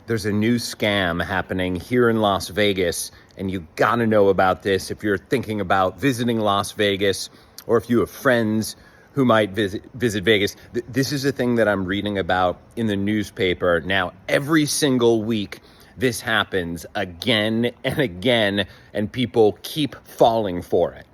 There's a new scam happening here in Las Vegas, and you gotta know about this if you're thinking about visiting Las Vegas, or if you have friends who might visit Vegas. This is a thing that I'm reading about in the newspaper now. Every single week, this happens again and again, and people keep falling for it.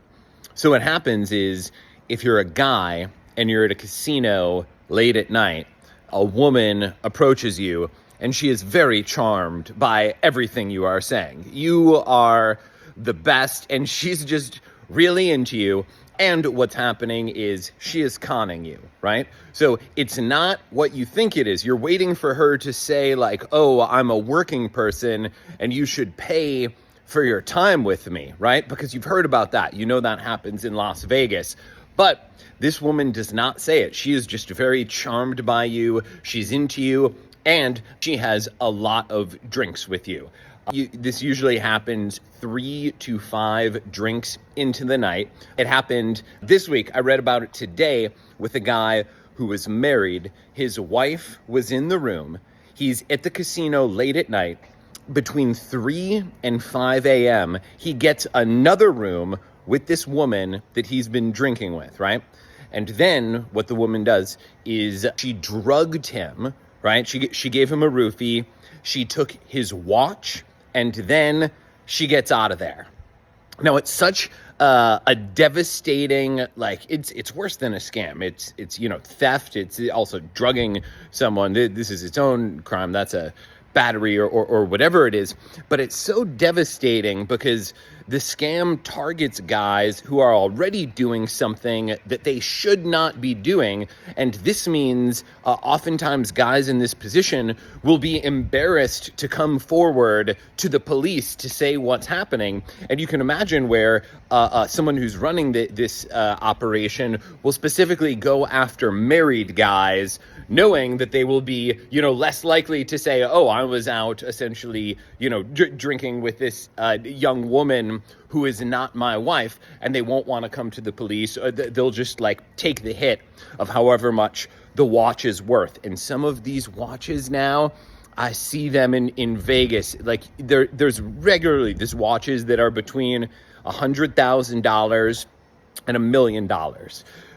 So what happens is, if you're a guy and you're at a casino late at night, a woman approaches you and she is very charmed by everything you are saying. You are the best, and she's just really into you. And what's happening is she is conning you, right? So it's not what you think it is. You're waiting for her to say like, oh, I'm a working person and you should pay for your time with me, right? Because you've heard about that. You know that happens in Las Vegas. But this woman does not say it. She is just very charmed by you. She's into you. And she has a lot of drinks with you. This usually happens 3 to 5 drinks into the night. It happened this week. I read about it today with a guy who was married. His wife was in the room. He's at the casino late at night. Between 3 and 5 a.m., he gets another room with this woman that he's been drinking with, right? And then what the woman does is she drugged him, right? She gave him a roofie. She took his watch, and then she gets out of there. Now, it's such a devastating, like, it's worse than a scam. It's theft. It's also drugging someone. This is its own crime. That's a battery or whatever it is. But it's so devastating because the scam targets guys who are already doing something that they should not be doing. And this means oftentimes guys in this position will be embarrassed to come forward to the police to say what's happening. And you can imagine where someone who's running this operation will specifically go after married guys, knowing that they will be, less likely to say, oh, I was out essentially, drinking with this young woman who is not my wife, and they won't want to come to the police. They'll just take the hit of however much the watch is worth. And some of these watches now, I see them in Vegas. There's regularly these watches that are between $100,000 and $1 million.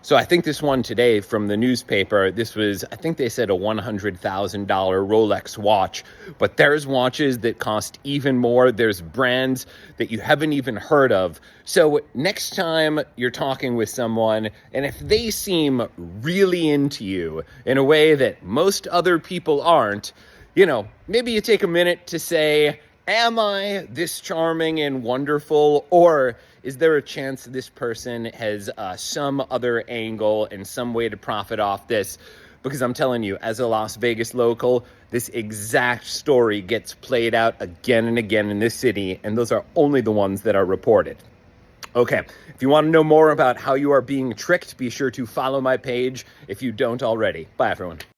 So I think this one today from the newspaper, this was, I think they said a $100,000 Rolex watch, but there's watches that cost even more. There's brands that you haven't even heard of. So next time you're talking with someone, and if they seem really into you in a way that most other people aren't, maybe you take a minute to say, am I this charming and wonderful, or is there a chance this person has some other angle and some way to profit off this? Because I'm telling you, as a Las Vegas local, this exact story gets played out again and again in this city, and those are only the ones that are reported. Okay, if you want to know more about how you are being tricked, be sure to follow my page if you don't already. Bye, everyone.